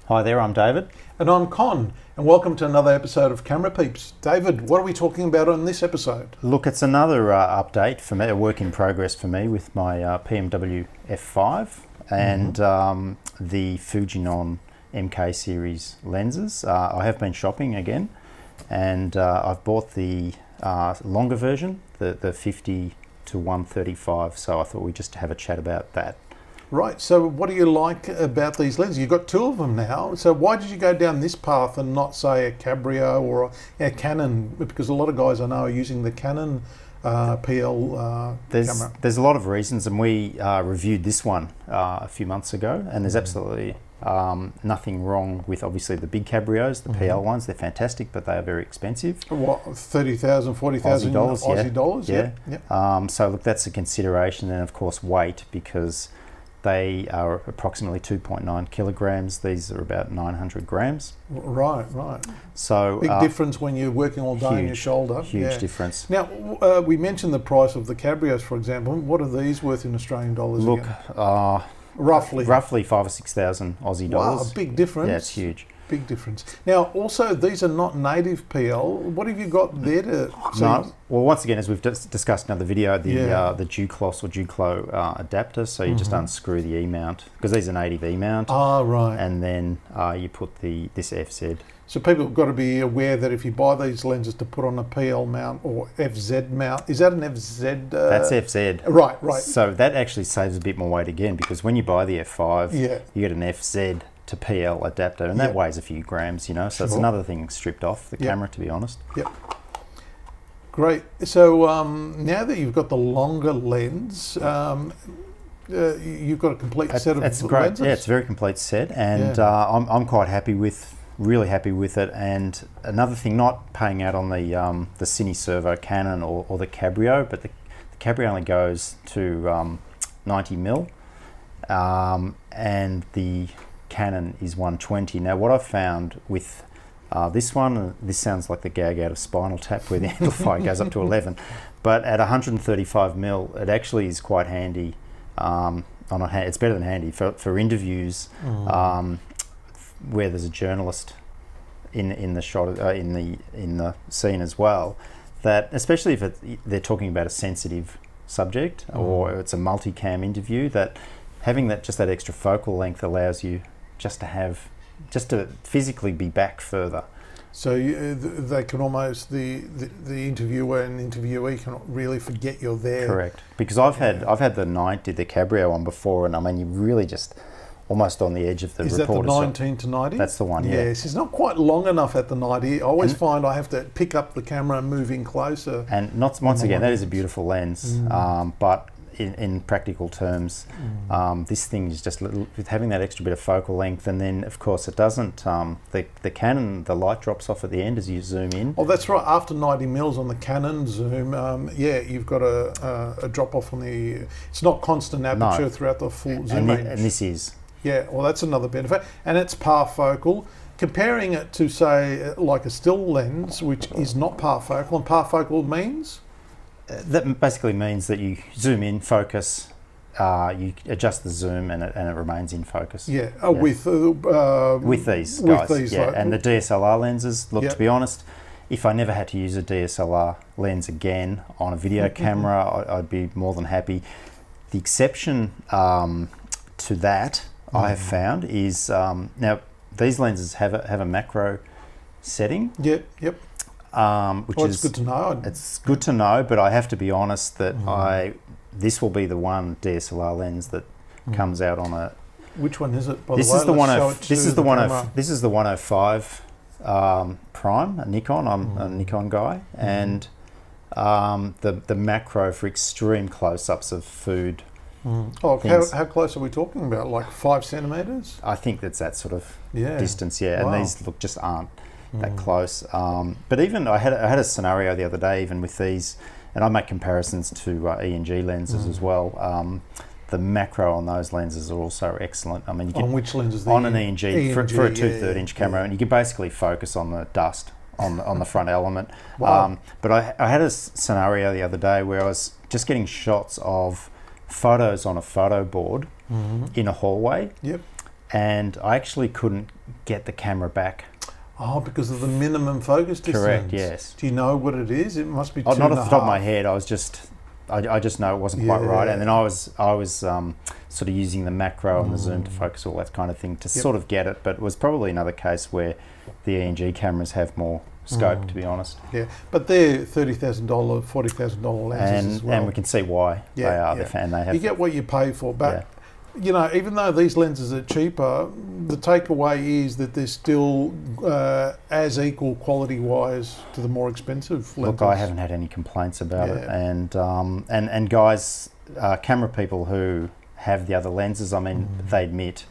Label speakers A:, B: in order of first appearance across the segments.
A: Hi there, I'm David.
B: And I'm Con, and welcome to another episode of Camera Peeps. David, what are we talking about on this episode?
A: Look, it's another update for me, a work in progress for me with my PMW-F5 and the Fujinon MK series lenses. I have been shopping again, and I've bought the longer version, the 50 to 135, so I thought we'd just have a chat about that.
B: Right, so what do you like about these lenses? You've got two of them now, so why did you go down this path and not, say, a Cabrio or a Canon? Because a lot of guys I know are using the Canon PL camera.
A: There's a lot of reasons, and we reviewed this one a few months ago, and there's absolutely nothing wrong with, obviously, the big Cabrios, the PL ones. They're fantastic, but they are very expensive.
B: What, 30,000, 40,000 Aussie dollars?
A: Yeah.
B: Yep.
A: So look, that's a consideration, and of course weight, because they are approximately 2.9 kilograms. These are about 900 grams.
B: Right.
A: So
B: big difference when you're working all day on your shoulder.
A: Huge difference.
B: Now, we mentioned the price of the Cabrios, for example. What are these worth in Australian dollars?
A: Look,
B: roughly
A: 5,000 or 6,000 Aussie dollars.
B: Wow, big difference.
A: Yeah, it's huge.
B: Big difference. Now, also, these are not native PL. What have you got there to see?
A: No. Well, once again, as we've discussed in another video, the Duclos or Duclo adapter. So you just unscrew the E-mount, because these are native E-mount.
B: Ah, right.
A: And then you put this FZ.
B: So people have got to be aware that if you buy these lenses to put on a PL mount or FZ mount, is that an FZ?
A: That's FZ.
B: Right.
A: So that actually saves a bit more weight again, because when you buy the F5, you get an FZ to PL adapter, and that weighs a few grams, you know, so it's another thing stripped off the camera, to be honest.
B: Yep. Great. So now that you've got the longer lens, you've got a complete set of
A: That's great.
B: lenses?
A: Yeah, it's a very complete set, and I'm quite really happy with it. And another thing, not paying out on the Cine Servo Canon or the Cabrio, but the Cabrio only goes to 90mm, and the Canon is 120. Now, what I've found with this one, this sounds like the gag out of Spinal Tap, where the amplifier goes up to 11, but at 135mm, it actually is quite handy. It's better than handy for interviews where there's a journalist in the shot, in the scene as well. That, especially if they're talking about a sensitive subject or it's a multicam interview, that having that extra focal length allows you just to physically be back further. So
B: they can almost, the interviewer and interviewee can really forget you're there.
A: Correct. Because I've had the 90, the Cabrio one before, and I mean, you're really just almost on the edge of the reporter.
B: Is that the 19 to 90?
A: That's the one, yeah.
B: Yes, it's not quite long enough at the 90. I always find I have to pick up the camera and move in closer.
A: And once again, that is a beautiful lens, but in practical terms, this thing is just with having that extra bit of focal length, and then of course it doesn't. The Canon, the light drops off at the end as you zoom in.
B: Oh, that's right. After 90mm on the Canon zoom, you've got a drop off on the. It's not constant aperture throughout the full zoom range.
A: And this is.
B: Yeah, well, that's another benefit, and it's parfocal. Comparing it to, say, like a still lens, which is not parfocal, and parfocal means.
A: That basically means that you zoom in, focus, you adjust the zoom, and it remains in focus.
B: With
A: these guys. And the DSLR lenses. Look, to be honest, if I never had to use a DSLR lens again on a video camera, I'd be more than happy. The exception to that I have found is now these lenses have a macro setting.
B: Yep.
A: Which is
B: good to know.
A: It's good to know, but I have to be honest that this will be the one DSLR lens that comes out on a.
B: Which one is it?
A: This is the 105 Prime, a Nikon. I'm a Nikon guy, and the macro for extreme close-ups of food.
B: How close are we talking about? Like 5 centimeters?
A: I think that's that sort of distance. Yeah,
B: wow.
A: And these just aren't that close. But even I had a scenario the other day, even with these, and I make comparisons to E and G lenses as well. the macro on those lenses are also excellent. I mean, you can,
B: On which lenses?
A: on an ENG, for a 2/3 inch camera,
B: yeah.
A: and you can basically focus on the dust on the front element.
B: Wow.
A: But I had a scenario the other day where I was just getting shots of photos on a photo board in a hallway.
B: Yep.
A: And I actually couldn't get the camera back.
B: Oh, because of the minimum focus distance.
A: Correct, yes.
B: Do you know what it is? It must be 2.5.
A: Not off the top of my head. I was just, I just know it wasn't quite right. And then I was sort of using the macro and the zoom to focus, all that kind of thing to sort of get it. But it was probably another case where the ENG cameras have more scope, to be honest.
B: Yeah, but they're $30,000, $40,000 lenses as well.
A: And we can see why they are. And they have.
B: You get what you pay for, but you know, even though these lenses are cheaper, the takeaway is that they're still as equal quality-wise to the more expensive lenses.
A: Look, I haven't had any complaints about it, and guys, camera people who have the other lenses, I mean, they admit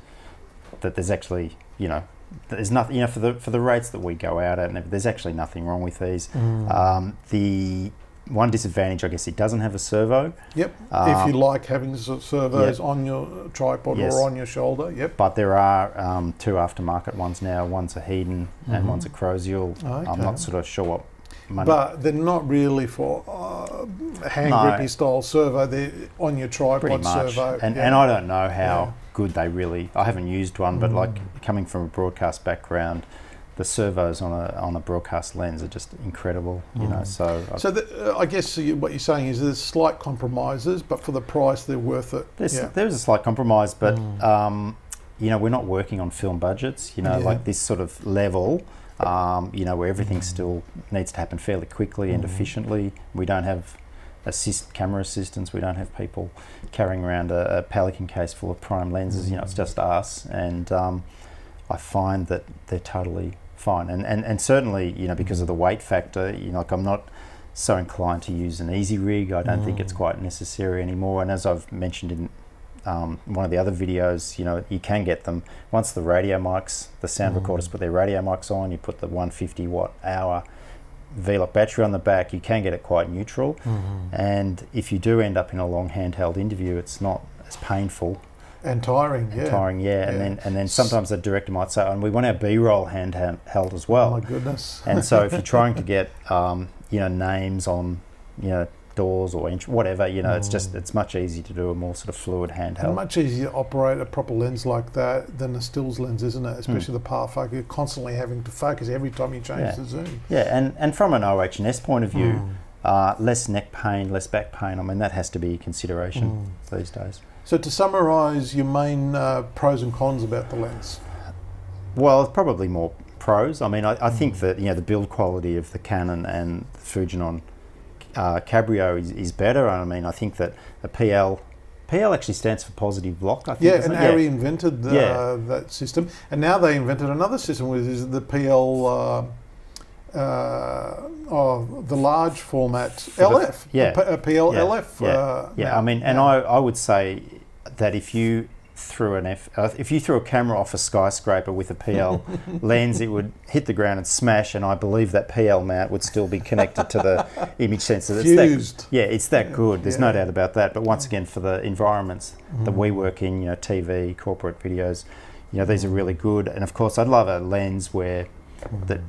A: that there's actually, you know, there's nothing, you know, for the rates that we go out at, and there's actually nothing wrong with these. The one disadvantage, I guess, it doesn't have a servo.
B: Yep. If you like having servos on your tripod or on your shoulder. Yep.
A: But there are two aftermarket ones now. One's a Hedon and one's a Crozier.
B: Okay.
A: I'm not sort of sure what money.
B: But they're not really for hand grippy style servo. They're on your tripod
A: pretty much.
B: servo.
A: And I don't know how good they really. I haven't used one, but like coming from a broadcast background, the servos on a broadcast lens are just incredible, you know. So
B: I guess what you're saying is there's slight compromises, but for the price, they're worth it.
A: There's a slight compromise, but you know, we're not working on film budgets. You know, like this sort of level. You know, where everything still needs to happen fairly quickly and efficiently. We don't have camera assistants. We don't have people carrying around a Pelican case full of prime lenses. You know, it's just us, and I find that they're totally fine. And certainly, you know, because of the weight factor, you know, like I'm not so inclined to use an easy rig. I don't think it's quite necessary anymore. And as I've mentioned in one of the other videos, you know, you can get them once the radio mics, the sound recorders put their radio mics on, you put the 150 watt hour V-Lock battery on the back, you can get it quite neutral. And if you do end up in a long handheld interview, it's not as painful.
B: And tiring,
A: and then sometimes the director might say, and we want our B-roll handheld as well.
B: Oh my goodness.
A: And so if you're trying to get you know, names on, you know, doors or whatever, you know, it's much easier to do a more sort of fluid handheld.
B: And much easier to operate a proper lens like that than a stills lens, isn't it? Especially the path focus, you're constantly having to focus every time you change the zoom.
A: Yeah, and from an OH&S point of view, less neck pain, less back pain, I mean, that has to be a consideration these days.
B: So to summarise your main pros and cons about the lens?
A: Well, it's probably more pros. I mean, I think that, you know, the build quality of the Canon and the Fujinon Cabrio is better. I mean, I think that a PL actually stands for positive lock, I think.
B: Yeah, and Arri invented that system. And now they invented another system, which is the PL... the large format LF, a PL LF.
A: I mean, and I would say that if you threw a camera off a skyscraper with a PL lens, it would hit the ground and smash, and I believe that PL mount would still be connected to the image sensor. It's that good. There's no doubt about that. But once again, for the environments that we work in, you know, TV, corporate videos, you know, these are really good. And of course, I'd love a lens where that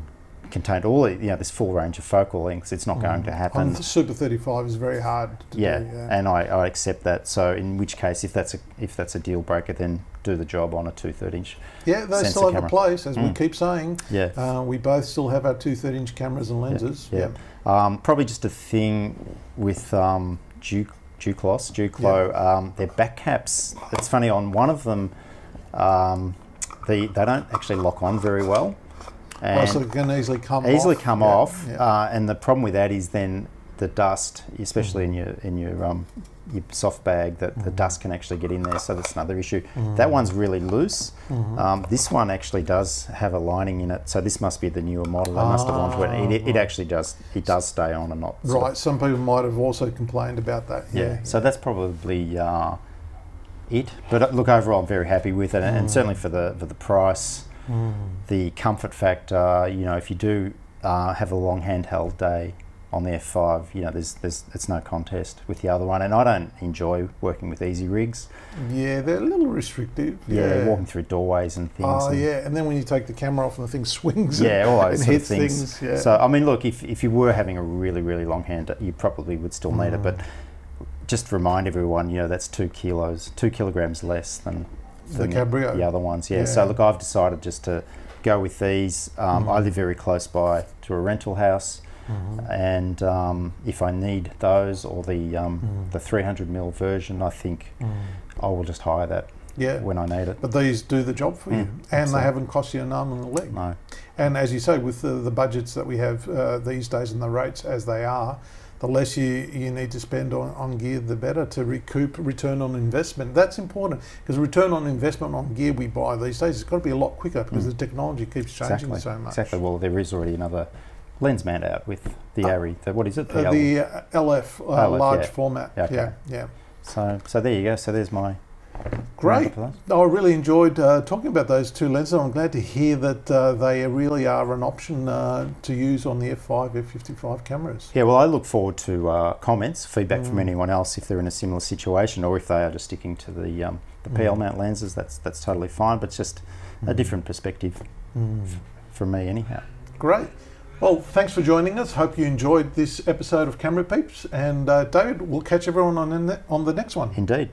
A: contained all, you know, this full range of focal lengths. It's not going to happen.
B: The Super 35 is very hard to do.
A: And I accept that. So in which case, if that's a deal breaker, then do the job on a 2/3 inch.
B: Yeah, they still have a place, as we keep saying.
A: Yeah,
B: we both still have our 2/3 inch cameras and lenses.
A: Probably just a thing with Duclos, their back caps. It's funny, on one of them, they don't actually lock on very well.
B: So it can easily come
A: off. And the problem with that is then the dust, especially in your soft bag, that the dust can actually get in there. So that's another issue. That one's really loose. This one actually does have a lining in it. So this must be the newer model. They must have wanted it. It actually does. It does stay on and not.
B: Right. Some people might have also complained about that.
A: So that's probably it. But look, overall, I'm very happy with it, and certainly for the price. The comfort factor, you know, if you do have a long handheld day, on the F5, you know, it's no contest with the other one. And I don't enjoy working with easy rigs.
B: Yeah, they're a little restrictive.
A: Yeah, walking through doorways and things.
B: Oh, yeah, and then when you take the camera off and the thing swings
A: yeah, all those
B: and
A: sort of
B: hits
A: things.
B: Yeah.
A: So, I mean, look, if you were having a really, really long hand, you probably would still need it. But just to remind everyone, you know, that's 2 kilograms less than
B: the Cabrio.
A: The other ones. Yeah. So, look, I've decided just to go with these. I live very close by to a rental house. And if I need those or the 300mm version, I think I will just hire that when I need it.
B: But these do the job for you, and they haven't cost you an arm and a leg.
A: No.
B: And as you say, with the budgets that we have these days and the rates as they are, the less you need to spend on gear, the better to recoup return on investment. That's important, because return on investment on gear we buy these days has got to be a lot quicker, because the technology keeps changing so much.
A: Exactly. Well, there is already another lens mount out with the ARRI. What is it?
B: The LF, large format.
A: Okay.
B: Yeah.
A: So there you go. So there's my
B: great. I really enjoyed talking about those two lenses. I'm glad to hear that they really are an option to use on the F5, F55 cameras.
A: Yeah, well, I look forward to comments, feedback from anyone else if they're in a similar situation, or if they are just sticking to the PL mount lenses. That's totally fine, but it's just a different perspective from me anyhow.
B: Great. Well, thanks for joining us. Hope you enjoyed this episode of Camera Peeps. And David, we'll catch everyone on the next one.
A: Indeed.